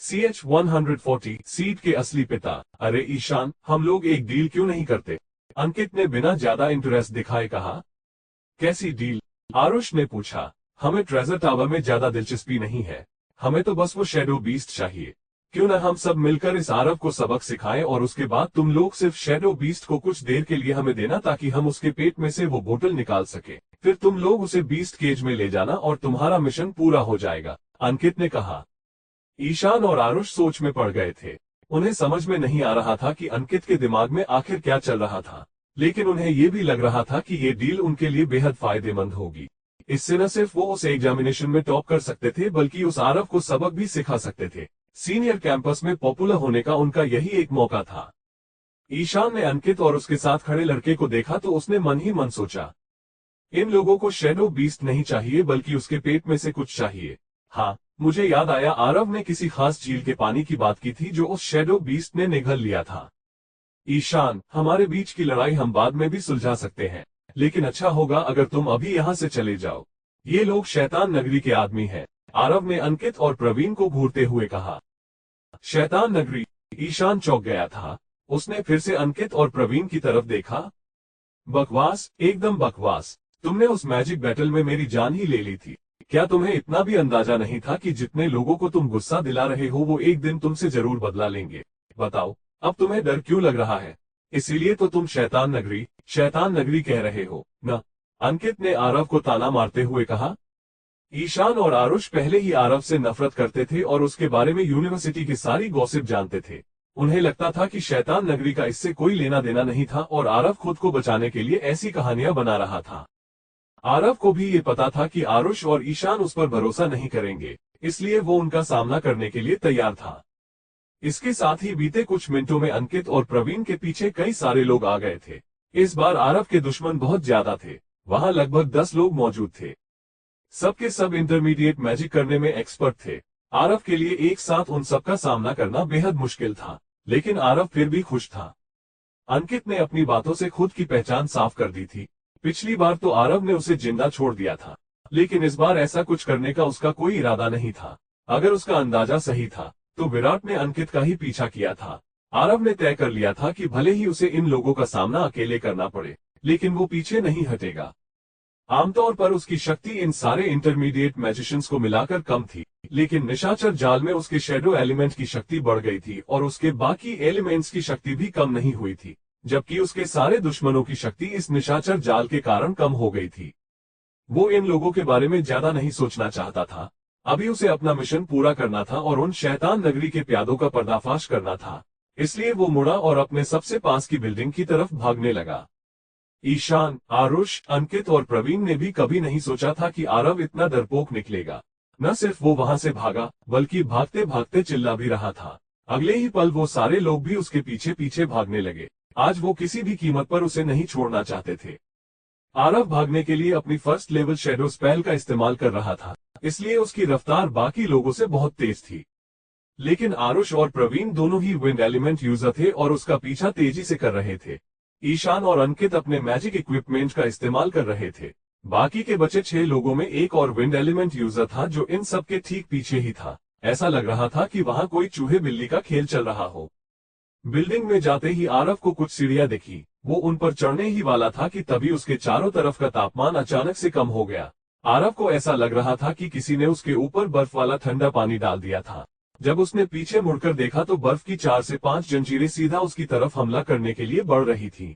CH-140 seat के असली पिता। अरे ईशान, हम लोग एक डील क्यों नहीं करते? अंकित ने बिना ज्यादा इंटरेस्ट दिखाए कहा। कैसी डील? आरुष ने पूछा। हमें ट्रेजर टावर में ज्यादा दिलचस्पी नहीं है, हमें तो बस वो शैडो बीस्ट चाहिए। क्यों न हम सब मिलकर इस आरव को सबक सिखाएं और उसके बाद तुम लोग सिर्फ शैडो बीस्ट को कुछ देर के लिए हमें देना ताकि हम उसके पेट में से वो बोतल निकाल सके। फिर तुम लोग उसे बीस्ट केज में ले जाना और तुम्हारा मिशन पूरा हो जाएगा, अंकित ने कहा। ईशान और आरुष सोच में पड़ गए थे। उन्हें समझ में नहीं आ रहा था कि अंकित के दिमाग में आखिर क्या चल रहा था, लेकिन उन्हें यह भी लग रहा था कि ये डील उनके लिए बेहद फायदेमंद होगी। इससे न सिर्फ वो उस एग्जामिनेशन में टॉप कर सकते थे बल्कि उस आरव को सबक भी सिखा सकते थे। सीनियर कैंपस में पॉपुलर होने का उनका यही एक मौका था। ईशान ने अंकित और उसके साथ खड़े लड़के को देखा तो उसने मन ही मन सोचा, इन लोगों को शैडो बीस्ट नहीं चाहिए बल्कि उसके पेट में से कुछ चाहिए। हाँ, मुझे याद आया, आरव ने किसी खास झील के पानी की बात की थी जो उस शैडो बीस्ट ने निगल लिया था। ईशान, हमारे बीच की लड़ाई हम बाद में भी सुलझा सकते हैं, लेकिन अच्छा होगा अगर तुम अभी यहाँ से चले जाओ। ये लोग शैतान नगरी के आदमी हैं, आरव ने अंकित और प्रवीण को घूरते हुए कहा। शैतान नगरी? ईशान चौंक गया था। उसने फिर से अंकित और प्रवीण की तरफ देखा। बकवास, एकदम बकवास। तुमने उस मैजिक बैटल में मेरी जान ही ले ली थी। क्या तुम्हें इतना भी अंदाजा नहीं था कि जितने लोगों को तुम गुस्सा दिला रहे हो वो एक दिन तुमसे जरूर बदला लेंगे? बताओ, अब तुम्हें डर क्यों लग रहा है? इसीलिए तो तुम शैतान नगरी कह रहे हो न? अंकित ने आरव को ताना मारते हुए कहा। ईशान और आरुष पहले ही आरव से नफरत करते थे और उसके बारे में यूनिवर्सिटी की सारी गॉसिप जानते थे। उन्हें लगता था कि शैतान नगरी का इससे कोई लेना देना नहीं था और आरव खुद को बचाने के लिए ऐसी कहानियां बना रहा था। आरव को भी ये पता था कि आरुष और ईशान उस पर भरोसा नहीं करेंगे, इसलिए वो उनका सामना करने के लिए तैयार था। इसके साथ ही बीते कुछ मिनटों में अंकित और प्रवीण के पीछे कई सारे लोग आ गए थे। इस बार आरव के दुश्मन बहुत ज्यादा थे। वहां लगभग 10 लोग मौजूद थे। सबके सब इंटरमीडिएट मैजिक करने में एक्सपर्ट थे। आरव के लिए एक साथ उन सबका सामना करना बेहद मुश्किल था, लेकिन आरव फिर भी खुश था। अंकित ने अपनी बातों से खुद की पहचान साफ कर दी थी। पिछली बार तो आरव ने उसे जिंदा छोड़ दिया था, लेकिन इस बार ऐसा कुछ करने का उसका कोई इरादा नहीं था। अगर उसका अंदाजा सही था तो विराट ने अंकित का ही पीछा किया था। आरव ने तय कर लिया था कि भले ही उसे इन लोगों का सामना अकेले करना पड़े, लेकिन वो पीछे नहीं हटेगा। आमतौर पर उसकी शक्ति इन सारे इंटरमीडिएट मैजिशियंस को मिलाकर कम थी, लेकिन निशाचर जाल में उसके शैडो एलिमेंट की शक्ति बढ़ गई थी और उसके बाकी एलिमेंट्स की शक्ति भी कम नहीं हुई थी, जबकि उसके सारे दुश्मनों की शक्ति इस निशाचर जाल के कारण कम हो गई थी। वो इन लोगों के बारे में ज्यादा नहीं सोचना चाहता था। अभी उसे अपना मिशन पूरा करना था और उन शैतान नगरी के प्यादों का पर्दाफाश करना था। इसलिए वो मुड़ा और अपने सबसे पास की बिल्डिंग की तरफ भागने लगा। ईशान, आरुष, अंकित और प्रवीण ने भी कभी नहीं सोचा था कि आरव इतना डरपोक निकलेगा। न सिर्फ वो वहां से भागा, बल्कि भागते भागते चिल्ला भी रहा था। अगले ही पल वो सारे लोग भी उसके पीछे पीछे भागने लगे। आज वो किसी भी कीमत पर उसे नहीं छोड़ना चाहते थे। आरव भागने के लिए अपनी फर्स्ट लेवल शैडो स्पेल का इस्तेमाल कर रहा था, इसलिए उसकी रफ्तार बाकी लोगों से बहुत तेज थी। लेकिन आरुष और प्रवीण दोनों ही विंड एलिमेंट यूजर थे और उसका पीछा तेजी से कर रहे थे। ईशान और अंकित अपने मैजिक इक्विपमेंट का इस्तेमाल कर रहे थे। बाकी के बचे 6 लोगों में एक और विंड एलिमेंट यूजर था जो इन सब के ठीक पीछे ही था। ऐसा लग रहा था कि वहां कोई चूहे बिल्ली का खेल चल रहा हो। बिल्डिंग में जाते ही आरव को कुछ सीढ़ियां दिखी। वो उन पर चढ़ने ही वाला था कि तभी उसके चारों तरफ का तापमान अचानक से कम हो गया। आरव को ऐसा लग रहा था कि किसी ने उसके ऊपर बर्फ वाला ठंडा पानी डाल दिया था। जब उसने पीछे मुड़कर देखा तो बर्फ की 4 से 5 जंजीरें सीधा उसकी तरफ हमला करने के लिए बढ़ रही थी।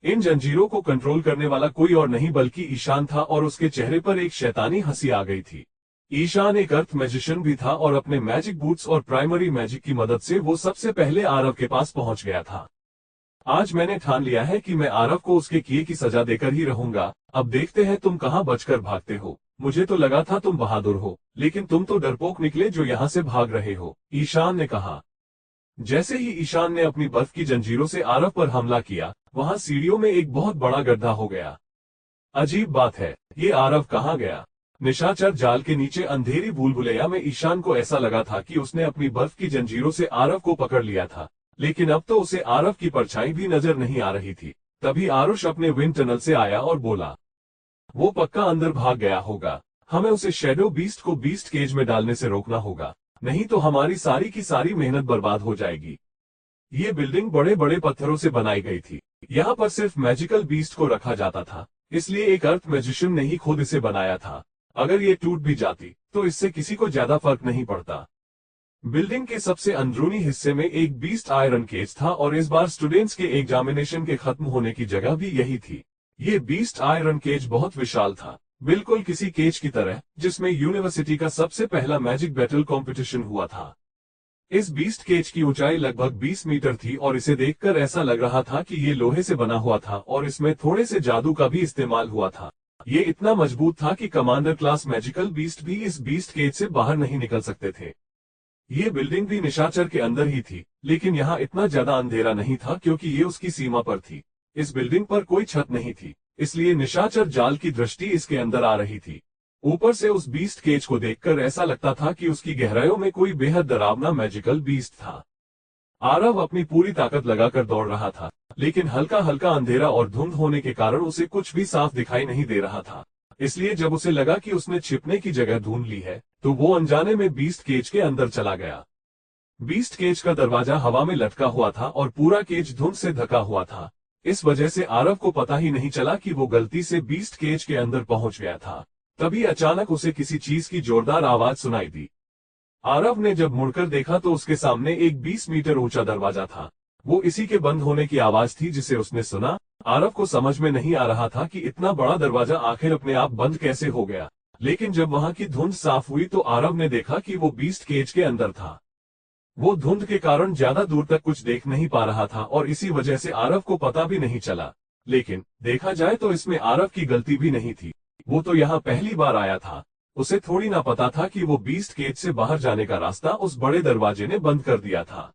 इन जंजीरों को कंट्रोल करने वाला कोई और नहीं बल्कि ईशान था और उसके चेहरे पर एक शैतानी हंसी आ गई थी। ईशान एक अर्थ मैजिशियन भी था और अपने मैजिक बूट्स और प्राइमरी मैजिक की मदद से वो सबसे पहले आरव के पास पहुंच गया था। आज मैंने ठान लिया है कि मैं आरव को उसके किए की सजा देकर ही रहूंगा। अब देखते हैं तुम कहां बचकर भागते हो। मुझे तो लगा था तुम बहादुर हो, लेकिन तुम तो डरपोक निकले जो यहाँ से भाग रहे हो, ईशान ने कहा। जैसे ही ईशान ने अपनी बर्फ की जंजीरों से आरव पर हमला किया, वहां सीढ़ियों में एक बहुत बड़ा गड्ढा हो गया। अजीब बात है, ये आरव कहाँ गया? निशाचर जाल के नीचे अंधेरी भूलभुलैया में ईशान को ऐसा लगा था कि उसने अपनी बर्फ की जंजीरों से आरव को पकड़ लिया था, लेकिन अब तो उसे आरव की परछाई भी नजर नहीं आ रही थी। तभी आरुष अपने विंड टनल से आया और बोला, वो पक्का अंदर भाग गया होगा। हमें उसे शैडो बीस्ट को बीस्ट केज में डालने से रोकना होगा। नहीं तो हमारी सारी की सारी मेहनत बर्बाद हो जाएगी। ये बिल्डिंग बड़े बड़े पत्थरों से बनाई गई थी। यहाँ पर सिर्फ मैजिकल बीस्ट को रखा जाता था, इसलिए एक अर्थ मैजिशियन ने ही खुद इसे बनाया था। अगर ये टूट भी जाती तो इससे किसी को ज्यादा फर्क नहीं पड़ता। बिल्डिंग के सबसे अंदरूनी हिस्से में एक बीस्ट आयरन केज था और इस बार स्टूडेंट्स के एग्जामिनेशन के खत्म होने की जगह भी यही थी। ये बीस्ट आयरन केज बहुत विशाल था, बिल्कुल किसी केज की तरह जिसमें यूनिवर्सिटी का सबसे पहला मैजिक बैटल कंपटीशन हुआ था। इस बीस्ट केज की ऊंचाई लगभग 20 मीटर थी और इसे देखकर ऐसा लग रहा था कि ये लोहे से बना हुआ था और इसमें थोड़े से जादू का भी इस्तेमाल हुआ था। ये इतना मजबूत था कि कमांडर क्लास मैजिकल बीस्ट भी इस बीस्ट केज से बाहर नहीं निकल सकते थे। ये बिल्डिंग भी निशाचर के अंदर ही थी, लेकिन यहाँ इतना ज्यादा अंधेरा नहीं था क्योंकि ये उसकी सीमा पर थी। इस बिल्डिंग पर कोई छत नहीं थी, इसलिए निशाचर जाल की दृष्टि इसके अंदर आ रही थी। ऊपर से उस बीस्ट केज को देखकर ऐसा लगता था कि उसकी गहराइयों में कोई बेहद डरावना मैजिकल बीस्ट था। आरव अपनी पूरी ताकत लगाकर दौड़ रहा था, लेकिन हल्का हल्का अंधेरा और धुंध होने के कारण उसे कुछ भी साफ दिखाई नहीं दे रहा था। इसलिए जब उसे लगा कि उसने छिपने की जगह ढूंढ ली है, तो वो अनजाने में बीस्ट केज के अंदर चला गया। बीस्ट केज का दरवाजा हवा में लटका हुआ था और पूरा केज धुंध से ढका हुआ था। इस वजह से आरव को पता ही नहीं चला कि वो गलती से बीस्ट केज के अंदर पहुंच गया था। तभी अचानक उसे किसी चीज की जोरदार आवाज सुनाई दी। आरव ने जब मुड़कर देखा तो उसके सामने एक 20 मीटर ऊंचा दरवाजा था। वो इसी के बंद होने की आवाज थी जिसे उसने सुना। आरव को समझ में नहीं आ रहा था कि इतना बड़ा दरवाजा आखिर अपने आप बंद कैसे हो गया, लेकिन जब वहां की धुंध साफ हुई तो आरव ने देखा कि वो बीस्ट केज के अंदर था। वो धुंध के कारण ज्यादा दूर तक कुछ देख नहीं पा रहा था और इसी वजह से आरव को पता भी नहीं चला। लेकिन देखा जाए तो इसमें आरव की गलती भी नहीं थी। वो तो यहाँ पहली बार आया था, उसे थोड़ी ना पता था कि वो बीस्ट केज से बाहर जाने का रास्ता उस बड़े दरवाजे ने बंद कर दिया था।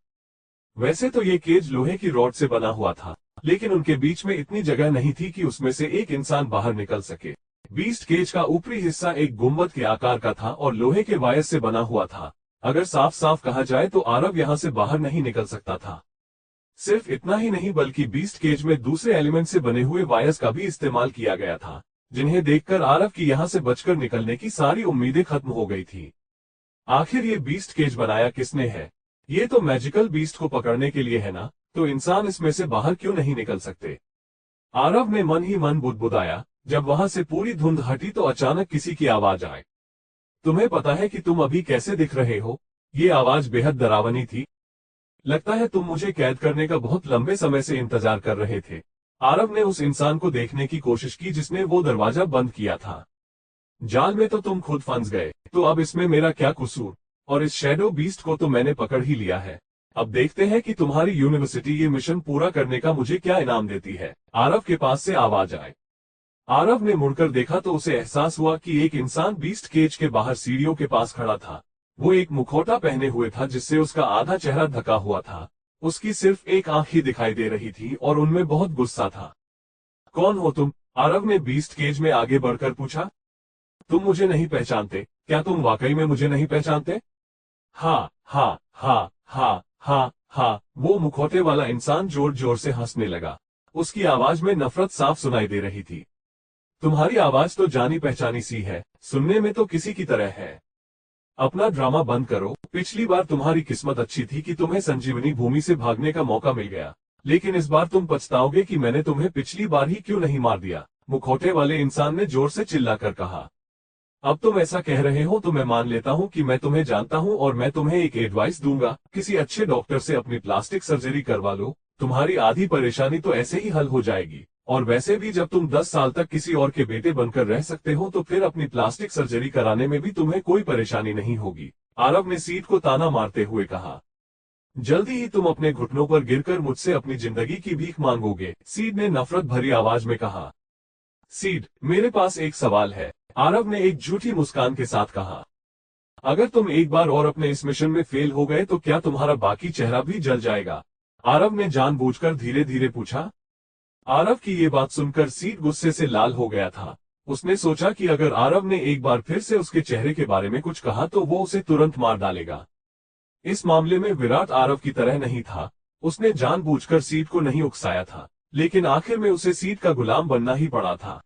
वैसे तो ये केज लोहे की रॉड से बना हुआ था, लेकिन उनके बीच में इतनी जगह नहीं थी कि उसमें से एक इंसान बाहर निकल सके। बीस्ट केज का ऊपरी हिस्सा एक गुंबद के आकार का था और लोहे के वायर से बना हुआ था। अगर साफ साफ कहा जाए तो आरव यहाँ से बाहर नहीं निकल सकता था। सिर्फ इतना ही नहीं बल्कि बीस्ट केज में दूसरे एलिमेंट से बने हुए वायर्स का भी इस्तेमाल किया गया था, जिन्हें देखकर आरव की यहाँ से बचकर निकलने की सारी उम्मीदें खत्म हो गई थी। आखिर ये बीस्ट केज बनाया किसने है? ये तो मैजिकल बीस्ट को पकड़ने के लिए है ना, तो इंसान इसमें से बाहर क्यों नहीं निकल सकते? आरव ने मन ही मन बुदबुदाया। जब वहां से पूरी धुंध हटी तो अचानक किसी की आवाज आई। तुम्हें पता है कि तुम अभी कैसे दिख रहे हो? ये आवाज बेहद डरावनी थी। लगता है तुम मुझे कैद करने का बहुत लंबे समय से इंतजार कर रहे थे। आरव ने उस इंसान को देखने की कोशिश की जिसने वो दरवाजा बंद किया था। जाल में तो तुम खुद फंस गए, तो अब इसमें मेरा क्या कसूर? और इस शैडो बीस्ट को तो मैंने पकड़ ही लिया है। अब देखते हैं कि तुम्हारी यूनिवर्सिटी ये मिशन पूरा करने का मुझे क्या इनाम देती है। आरव के पास से आवाज आई। आरव ने मुड़कर देखा तो उसे एहसास हुआ कि एक इंसान बीस्ट केज के बाहर सीढ़ियों के पास खड़ा था। वो एक मुखौटा पहने हुए था जिससे उसका आधा चेहरा ढका हुआ था। उसकी सिर्फ एक आंख ही दिखाई दे रही थी और उनमें बहुत गुस्सा था। कौन हो तुम? आरव ने बीस्ट केज में आगे बढ़कर पूछा। तुम मुझे नहीं पहचानते? क्या तुम वाकई में मुझे नहीं पहचानते? हाँ हाँ हाँ हाँ हाँ हाँ, वो मुखौटे वाला इंसान जोर जोर से हंसने लगा। उसकी आवाज में नफरत साफ सुनाई दे रही थी। तुम्हारी आवाज तो जानी पहचानी सी है, सुनने में तो किसी की तरह है। अपना ड्रामा बंद करो। पिछली बार तुम्हारी किस्मत अच्छी थी कि तुम्हें संजीवनी भूमि से भागने का मौका मिल गया, लेकिन इस बार तुम पछताओगे कि मैंने तुम्हें पिछली बार ही क्यों नहीं मार दिया, मुखौटे वाले इंसान ने जोर से चिल्लाकर कहा। अब तुम ऐसा कह रहे हो तो मैं मान लेता हूँ कि मैं तुम्हें जानता हूँ और मैं तुम्हें एक एडवाइस दूंगा। किसी अच्छे डॉक्टर से अपनी प्लास्टिक सर्जरी करवा लो, तुम्हारी आधी परेशानी तो ऐसे ही हल हो जाएगी। और वैसे भी जब तुम 10 साल तक किसी और के बेटे बनकर रह सकते हो तो फिर अपनी प्लास्टिक सर्जरी कराने में भी तुम्हें कोई परेशानी नहीं होगी। आरव ने सीड को ताना मारते हुए कहा। जल्दी ही तुम अपने घुटनों पर गिरकर मुझसे अपनी जिंदगी की भीख मांगोगे, सीड ने नफरत भरी आवाज में कहा। सीड, मेरे पास एक सवाल है, आरव ने एक झूठी मुस्कान के साथ कहा। अगर तुम एक बार और अपने इस मिशन में फेल हो गए तो क्या तुम्हारा बाकी चेहरा भी जल जाएगा? आरव ने जानबूझकर धीरे धीरे पूछा। आरव की ये बात सुनकर सीड गुस्से से लाल हो गया था। उसने सोचा कि अगर आरव ने एक बार फिर से उसके चेहरे के बारे में कुछ कहा तो वो उसे तुरंत मार डालेगा। इस मामले में विराट आरव की तरह नहीं था। उसने जानबूझकर सीड को नहीं उकसाया था, लेकिन आखिर में उसे सीड का गुलाम बनना ही पड़ा था।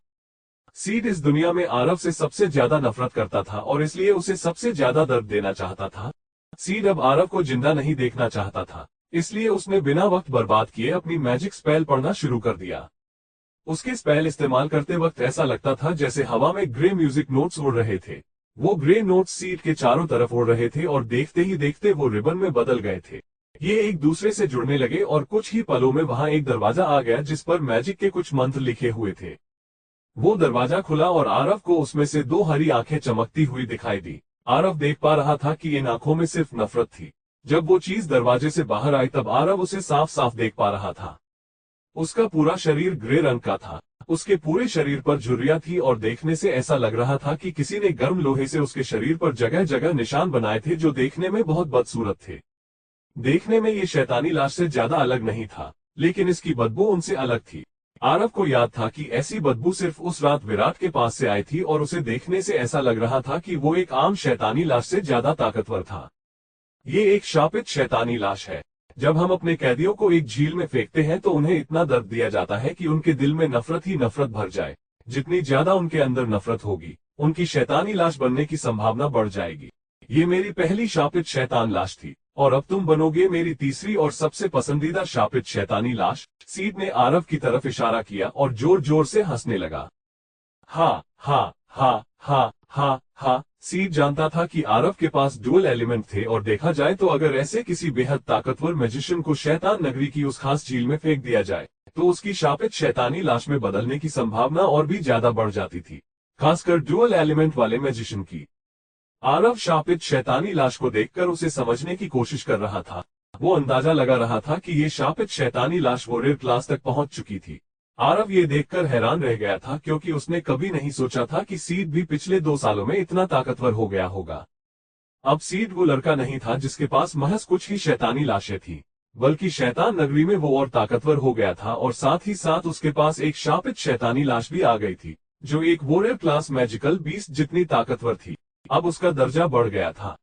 सीड इस दुनिया में आरव से सबसे ज्यादा नफरत करता था और इसलिए उसे सबसे ज्यादा दर्द देना चाहता था। सीड अब आरव को जिंदा नहीं देखना चाहता था, इसलिए उसने बिना वक्त बर्बाद किए अपनी मैजिक स्पेल पढ़ना शुरू कर दिया। उसके स्पेल इस्तेमाल करते वक्त ऐसा लगता था जैसे हवा में ग्रे म्यूजिक नोट्स उड़ रहे थे। वो ग्रे नोट्स सीड के चारों तरफ उड़ रहे थे और देखते ही देखते वो रिबन में बदल गए थे। ये एक दूसरे से जुड़ने लगे और कुछ ही पलों में वहां एक दरवाजा आ गया जिस पर मैजिक के कुछ मंत्र लिखे हुए थे। वो दरवाजा खुला और आरव को उसमें से दो हरी आंखें चमकती हुई दिखाई दी। आरव देख पा रहा था कि इन आंखों में सिर्फ नफरत थी। जब वो चीज दरवाजे से बाहर आई तब आरव उसे साफ साफ देख पा रहा था। उसका पूरा शरीर ग्रे रंग का था। उसके पूरे शरीर पर झुर्रियां थी और देखने से ऐसा लग रहा था कि किसी ने गर्म लोहे से उसके शरीर पर जगह जगह निशान बनाए थे जो देखने में बहुत बदसूरत थे। देखने में ये शैतानी लाश से ज्यादा अलग नहीं था, लेकिन इसकी बदबू उनसे अलग थी। आरव को याद था कि ऐसी बदबू सिर्फ उस रात विराट के पास से आई थी और उसे देखने से ऐसा लग रहा था कि वो एक आम शैतानी लाश से ज्यादा ताकतवर था। ये एक शापित शैतानी लाश है। जब हम अपने कैदियों को एक झील में फेंकते हैं तो उन्हें इतना दर्द दिया जाता है कि उनके दिल में नफरत ही नफरत भर जाए। जितनी ज्यादा उनके अंदर नफरत होगी, उनकी शैतानी लाश बनने की संभावना बढ़ जाएगी। ये मेरी पहली शापित शैतान लाश थी और अब तुम बनोगे मेरी तीसरी और सबसे पसंदीदा शापित शैतानी लाश। सीड ने आरव की तरफ इशारा किया और जोर जोर से हंसने लगा। हा हा हा हा हा हा। सीड जानता था कि आरव के पास डुअल एलिमेंट थे और देखा जाए तो अगर ऐसे किसी बेहद ताकतवर मैजिशियन को शैतान नगरी की उस खास झील में फेंक दिया जाए तो उसकी शापित शैतानी लाश में बदलने की संभावना और भी ज्यादा बढ़ जाती थी, खासकर डुअल एलिमेंट वाले मैजिशियन की। आरव शापित शैतानी लाश को देखकर उसे समझने की कोशिश कर रहा था। वो अंदाजा लगा रहा था कि ये शापित शैतानी लाश वॉरियर क्लास तक पहुंच चुकी थी। आरव ये देखकर हैरान रह गया था क्योंकि उसने कभी नहीं सोचा था कि सीड भी पिछले 2 सालों में इतना ताकतवर हो गया होगा। अब सीड वो लड़का नहीं था जिसके पास महज कुछ ही शैतानी लाशें थी, बल्कि शैतान नगरी में वो और ताकतवर हो गया था और साथ ही साथ उसके पास एक शापित शैतानी लाश भी आ गई थी जो एक वॉरियर क्लास मैजिकल बीस्ट जितनी ताकतवर थी। अब उसका दर्जा बढ़ गया था।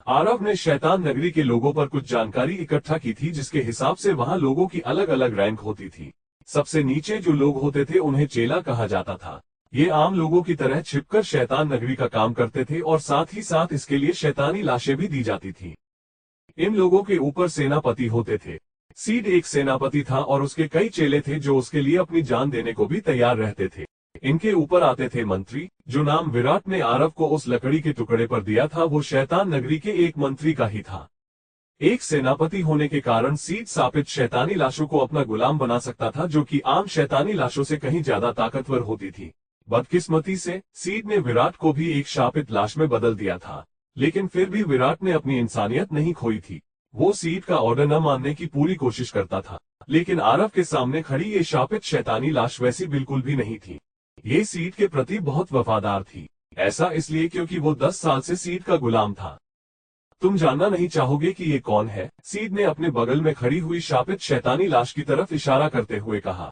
आरव ने शैतान नगरी के लोगों पर कुछ जानकारी इकट्ठा की थी जिसके हिसाब से वहां लोगों की अलग अलग रैंक होती थी। सबसे नीचे जो लोग होते थे उन्हें चेला कहा जाता था। ये आम लोगों की तरह छिपकर शैतान नगरी का काम करते थे और साथ ही साथ इसके लिए शैतानी लाशें भी दी जाती थी। इन लोगों के ऊपर सेनापति होते थे। सीड एक सेनापति था और उसके कई चेले थे जो उसके लिए अपनी जान देने को भी तैयार रहते थे। इनके ऊपर आते थे मंत्री, जो नाम विराट ने आरव को उस लकड़ी के टुकड़े पर दिया था वो शैतान नगरी के एक मंत्री का ही था। एक सेनापति होने के कारण सीड शापित शैतानी लाशों को अपना गुलाम बना सकता था जो कि आम शैतानी लाशों से कहीं ज्यादा ताकतवर होती थी। बदकिस्मती से सीड ने विराट को भी एक शापित लाश में बदल दिया था, लेकिन फिर भी विराट ने अपनी इंसानियत नहीं खोई थी। वो सीड का ऑर्डर न मानने की पूरी कोशिश करता था, लेकिन आरव के सामने खड़ी ये शापित शैतानी लाश वैसी बिल्कुल भी नहीं थी। ये सीड के प्रति बहुत वफादार थी। ऐसा इसलिए क्योंकि वो 10 साल से सीड का गुलाम था। तुम जानना नहीं चाहोगे कि ये कौन है? सीड ने अपने बगल में खड़ी हुई शापित शैतानी लाश की तरफ इशारा करते हुए कहा।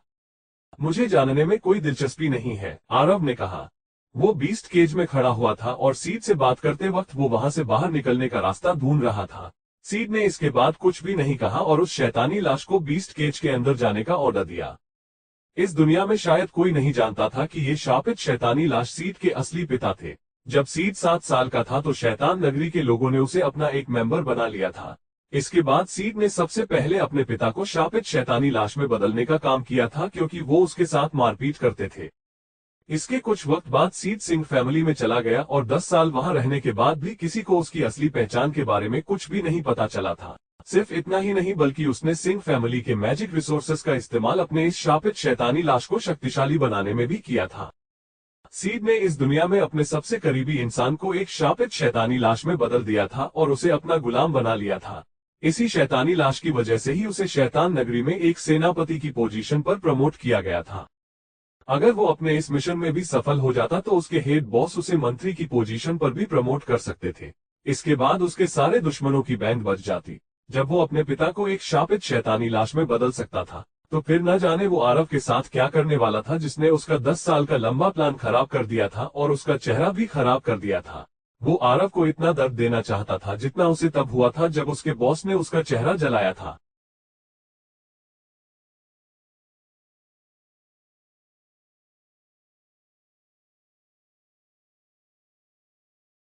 मुझे जानने में कोई दिलचस्पी नहीं है, आरव ने कहा। वो बीस्ट केज में खड़ा हुआ था और सीड से बात करते वक्त वो वहां से बाहर निकलने का रास्ता ढूंढ रहा था। सीड ने इसके बाद कुछ भी नहीं कहा और उस शैतानी लाश को बीस्ट केज के अंदर जाने का ऑर्डर दिया। इस दुनिया में शायद कोई नहीं जानता था कि ये शापित शैतानी लाश सीड के असली पिता थे। जब सीड 7 साल का था तो शैतान नगरी के लोगों ने उसे अपना एक मेंबर बना लिया था। इसके बाद सीड ने सबसे पहले अपने पिता को शापित शैतानी लाश में बदलने का काम किया था क्योंकि वो उसके साथ मारपीट करते थे। इसके कुछ वक्त बाद सीड सिंह फैमिली में चला गया और 10 साल वहां रहने के बाद भी किसी को उसकी असली पहचान के बारे में कुछ भी नहीं पता चला था। सिर्फ इतना ही नहीं बल्कि उसने सिंह फैमिली के मैजिक रिसोर्सेस का इस्तेमाल अपने इस शापित शैतानी लाश को शक्तिशाली बनाने में भी किया था। सीड ने इस दुनिया में अपने सबसे करीबी इंसान को एक शापित शैतानी लाश में बदल दिया था और उसे अपना गुलाम बना लिया था। इसी शैतानी लाश की वजह से ही उसे शैतान नगरी में एक सेनापति की पोजीशन पर प्रमोट किया गया था। अगर वो अपने इस मिशन में भी सफल हो जाता तो उसके हेड बॉस उसे मंत्री की पोजीशन पर भी प्रमोट कर सकते थे। इसके बाद उसके सारे दुश्मनों की बैंड बच जाती। जब वो अपने पिता को एक शापित शैतानी लाश में बदल सकता था तो फिर न जाने वो आरव के साथ क्या करने वाला था जिसने उसका 10 साल का लंबा प्लान खराब कर दिया था और उसका चेहरा भी खराब कर दिया था। वो आरव को इतना दर्द देना चाहता था जितना उसे तब हुआ था जब उसके बॉस ने उसका चेहरा जलाया था।